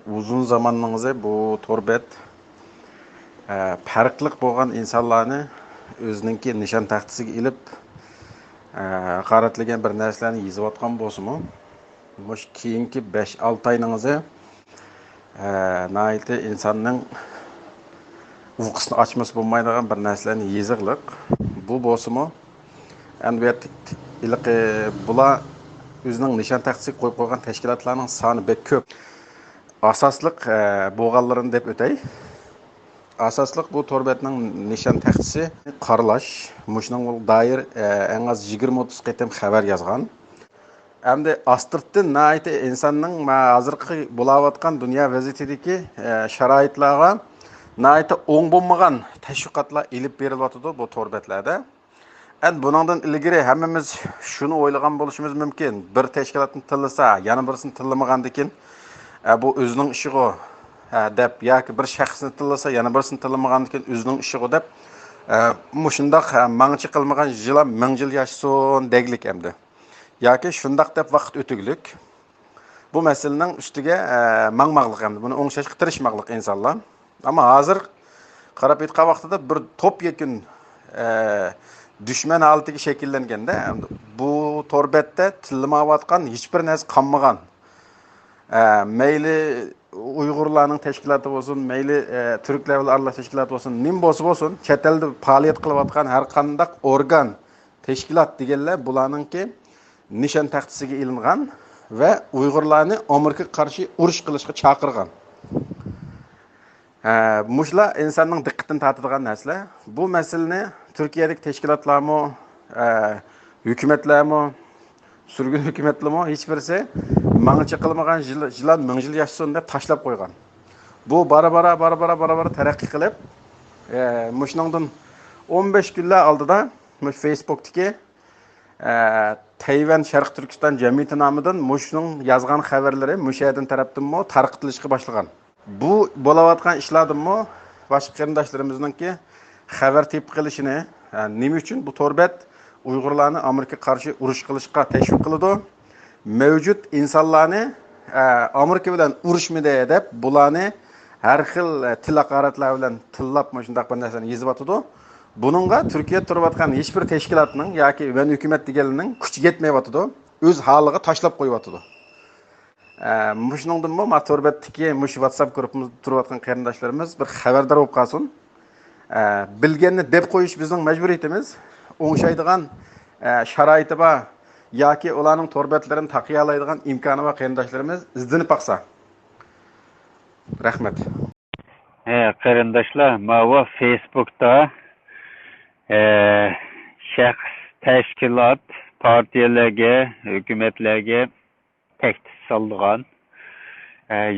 uzun zamanınızda bu torbet farklı bo'lgan insonlarni o'zininki nishon taxtasiga ilib qaratlagan bir narsalarni yozayotgan bo'lsa-mu, mush keyingi 5-6 oyingizda nayte insonning uyqusini ochmas bo'lmaydigan bir narsalarni yezig'liq. Bu bo'lsa-mu, albatta ilqi bular o'zining nishon taxtasiga qo'yib qo'ygan tashkilotlarning soni bek ko'p. Asaslık boğallarını dep ötey. Asaslık bu torbetning nishon taxtasi qaralash. Muşning dair en az 20-30 qitim xabar yozgan. Endi astırtdan nayte insanning hozirgi bo'layotgan dunyo vaziyatidagi sharoitlarga nayte o'ng bo'lmagan tashviqotlar ilib berilyotdi bu torbetlarda. Endi buningdan ilgari hammamiz shuni o'ylagan bo'lishimiz mumkin. Bir tashkilotni tillasa, yana birisini tillamagandan keyin bu o'zining ishiga deb yoki bir shaxsni tillasa, yana birisini tillamagandan keyin o'zining ishiga deb mushundoq mangchi qilmagan yillar 1000 yil yashsin deglik endi. Yoki shundoq deb vaqt o'tuglik. Bu masalaning ustiga mangmaqliq endi. Buni o'ngshashga tirishmoqliq insonlar. Ammo hozir qarab aytgan vaqtida bir top yakun düşman holatiga shakllanganda bu torbetda tillamayotgan hech bir narsa qolmagan. Meyli Uygurlarning tashkiloti bo'lsin, meyli Türklar bilan aralash tashkiloti bo'lsin, nim bo'lsa, chet elda faoliyat qilayotgan har qanday organ, tashkilot deganlar bularningki nishon taxtasiga ilingan va Uygurlarni Amerikaga qarshi urush qilishga chaqirgan. Mushlar insonning diqqatini tortadigan narsalar. Bu masalani Turkiyadagi tashkilotlarmi, hukumatlarmi, surgun hukumatlarmi hech birisi mangchi qilmagan yillar 1000 yil yashsin deb tashlab qo'ygan. Bu bara taraqqiy qilib, mushningdan 15 kunlar oldida Facebook'dagi Tayvan Sharq Turkiston jamiyati nomidan mushning yozgan xabarlari mushadan tarafdanmi tarqatilishga boshlagan. Bu bo'layotgan ishlardanmi boshqa qarindoshlarimizninki xabar tepib qilishini, nima uchun bu torbet Uygurlarni Amerikaga qarshi urush qilishga tashviq qiladi? Mevcut insonlarni Amerika bilan urushmidi deb bularni har xil til haqoratlar bilan tillab shundaq bir narsani yozib atadi. Buningga Turkiya turayotgan hech bir tashkilotning yoki hukumat deganlarning kuchi yetmayotdi. O'z holiga tashlab qo'yotdi. Mushuningdan ma torbetdagi mush WhatsApp guruhimizda turayotgan qarindoshlarimiz bir xabardor bo'lib qolsin. Bilganni deb qo'yish bizning majburiyatimiz. O'ngshaydigan sharoiti bor yoki ularning torbetlarini taqiy oladigan imkoni bor qarindoshlarimiz izlanib baqsa. Rahmat. Qarindoshlar, mana Facebookda shaxs, tashkilot, partiyalarga, hukumatlarga tehdit solgan,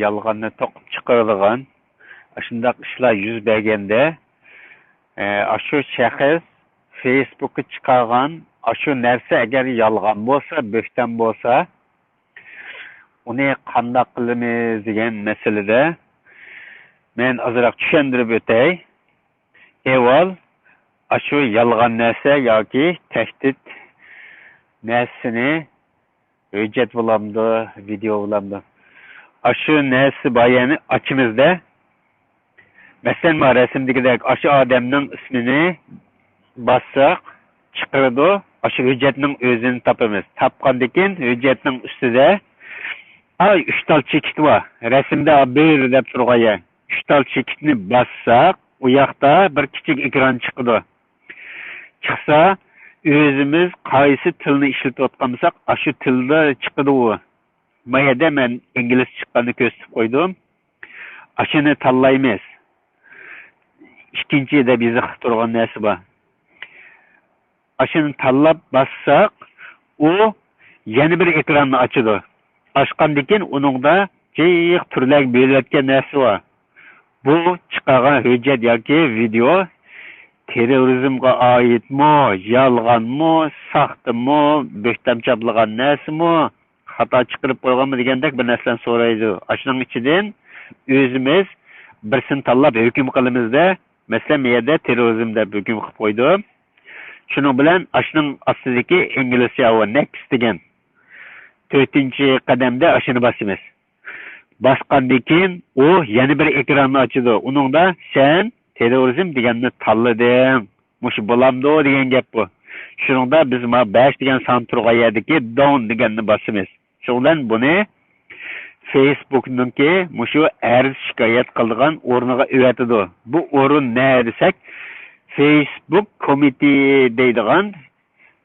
yolg'onni to'qib chiqaradigan shunday ishlar yuz berganda, shu shaxs Facebook'a chiqargan şu narsa agar yolg'on bo'lsa, bo'xton bo'lsa, uni qanday qilamiz degan masalada men ozroq tushuntirib o'tay. Evvel şu yolg'on narsa yoki tahdid narsani hujjat bo'lamdi, video bo'lamdi. Şu narsa bayani ochimizda. Masalan, rasmdagidek şu odamning ismini bassak chiqaradi. Şu hujjatning o'zini topamiz. Topgandan keyin hujjatning ustida 3 tal chekit bor. Rasmda bir deb turgan 3 tal chekitni bassak, u yoqda bir kichik ekran chiqadi. Chiqsa, o'zimiz qaysi tilni ishlatayotgan bo'lsak, shu tilda chiqadi u. Mayda men ingliz chiqqanini ko'rsatib qo'ydim. Shuni tanlaymiz. Ikkinchi deb yozib turgan narsa bor. Aşını tanlab bassak, o yeni bir ekranını açıdı. Açqandan keyin uningda jiq turlar berilgan narsa bor. Bu chiqargan hujjat yoki video terrorizmga oidmi, yolg'onmi, saxtimi, bo'xton chaplagan narsami, xato chiqarib qo'yganmi degandek bir narsani so'raydi. Shuning ichidan o'zimiz birsini tanlab hukm qilamizda, masalan, men yerda terrorizm deb hukm qilib qo'ydim. Şunun bilan aşının astidagi inglizcha va next degan 4-chi qadamda aşını basamiz. basqandan keyin u yana bir ekranni ochadi. Uningda sen terrorizm deganni tanlading. Mush bo'lamdi degan gap bu. Shuningda biz 5 degan son turgan yerdagi down deganni bosamiz. Shundan buni Facebook'ningki mushu arz shikoyat qilgan o'rniga o'tadi. Bu o'rin ne desak, Facebook Committee deydigan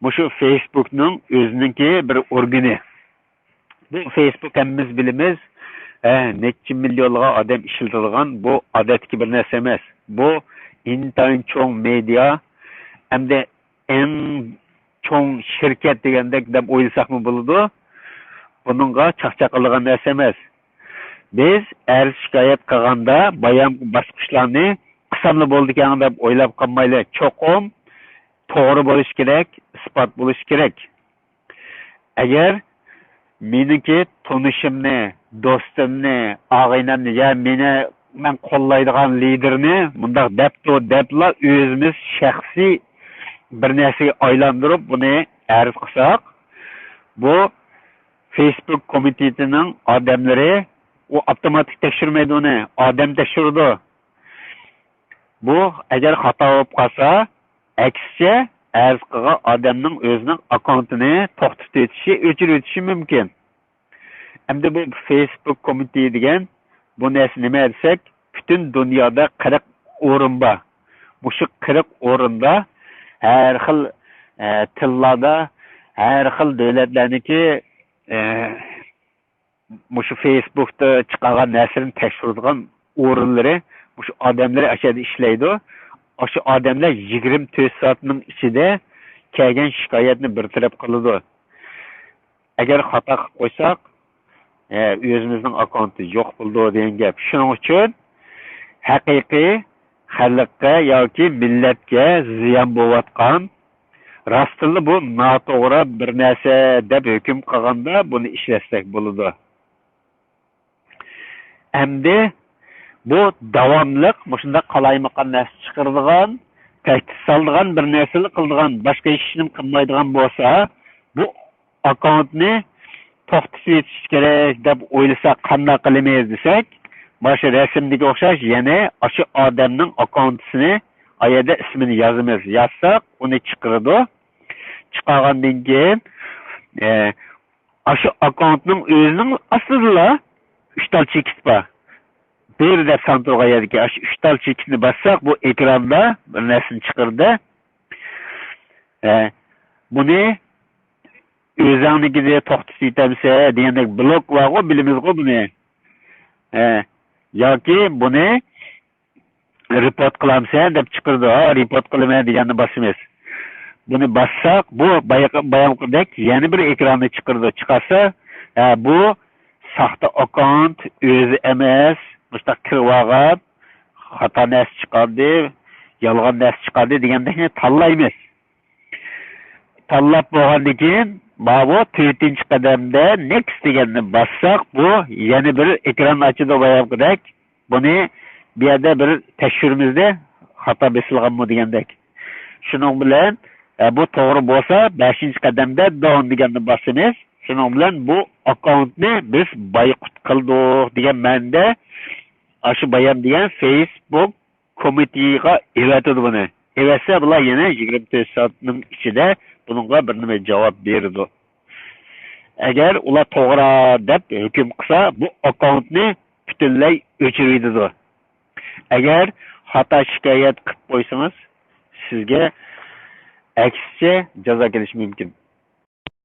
mushu Facebook'ning o'zininki bir organi. Bu Facebook hammamiz bilamiz, necha millionga odam ishlatadigan bu odatki bir narsa emas. Bu intayin cho'ng media hamda eng cho'ng shirkat degandek deb o'ylasakmi bo'ladi. Buningga chaqchaq qilgan narsa emas. Biz arz shikoyat qilganda bayon bosqichlarni qismli bo'ldi ekan deb o'ylab qolmaylik. Cho'qim to'g'ri bo'lish kerak, isbot bo'lish kerak. Agar meniki tunishimni, do'stimni, og'aynimni ya men qo'llaydigan liderni bundaq debla o'zimiz shaxsiy bir narsaga aylantirib buni arz qilsak, bu Facebook komitetining odamlari u avtomatik tekshirmaydi uni, odam tekshirdi. Bu agar xato bo'lib qolsa, aksicha arz qilgan odamning o'zining akkauntini to'xtatib o'tishi, o'chirib o'tishi mumkin. Endi bu Facebook komiteti degan bu narsa nima desak, butun dunyoda 40 o'rin bor. Bu shu 40 o'rinda har xil tillarda, har xil davlatlarniki mushu Facebook'da chiqqan narsalarni tekshiradigan o'rinlari, mushu odamlar ashada ishlaydi. O'sha odamlar 24 soatning ichida kelgan shikoyatni bartaraf qiladi. Agar xato qilib qo'ysak, o'zimizning akkauntı yo'q bo'ldi degan gap. Shuning uchun haqiqiy xalqqa yoki millatga ziyon bo'layotgan rostli bu noto'g'ri bir narsa deb hukm qilganda buni ishlasak bo'ladi. Endi bu davomliq shunda qalaymaqan narsa chiqaradigan, tahdid soladigan bir narsani qiladigan, boshqa ishni qilmaydigan bo'lsa, bu akkauntni to'xtatib etish kerak deb o'ylasak, qanday qilamiz desak, boshqa rasmdagi o'xshash yana o'sha odamning akkauntisini ayada ismini yozamiz. Yozsak, uni chiqaradi. Chiqargandan keyin o'sha akkauntning o'zining aslida 3 tal chekit bor. Bir de santurga yedik. 3 tal chekitni bassak, bu ekranda bir narsani chiqardi. Buni o'zingizga to'xtatib etamsa degandek blok var-ku, bilamiz-ku buni. Yoki buni report qilamsan deb chiqardi. Report qilaman deganni bosamiz. Buni bassak, bu bayonqidek yana bir ekranni chiqardi. Chiqarsa, bu saxta akkaunt o'zi emas, mustaq kirib xato narsa chiqardi, yolg'on narsa chiqardi degandekni tanlaymiz. Tanlab bo'lgandan keyin bu 4-chi qadamda next deganni bassak, bu yana bir ekran ochadi bayonqidek. Buni bu yerda bir tekshirimizda xato besilganmi degandek. Shuning bilan bu to'g'ri bo'lsa, 5-chi qadamda down deganni bosamiz. Shuning bilan bu akkauntni biz boyqut qildik degan ma'noda shu bayon degan Facebook komitetiga evatadi buni. Evatsa bular yana 24 soatning ichida bunga bir nima javob berdi. Agar ular to'g'ri deb hukm qilsa, bu akkauntni butunlay o'chiradi. Agar xato shikoyat qilib qo'ysangiz, sizga aksicha jazo kelishi mumkin.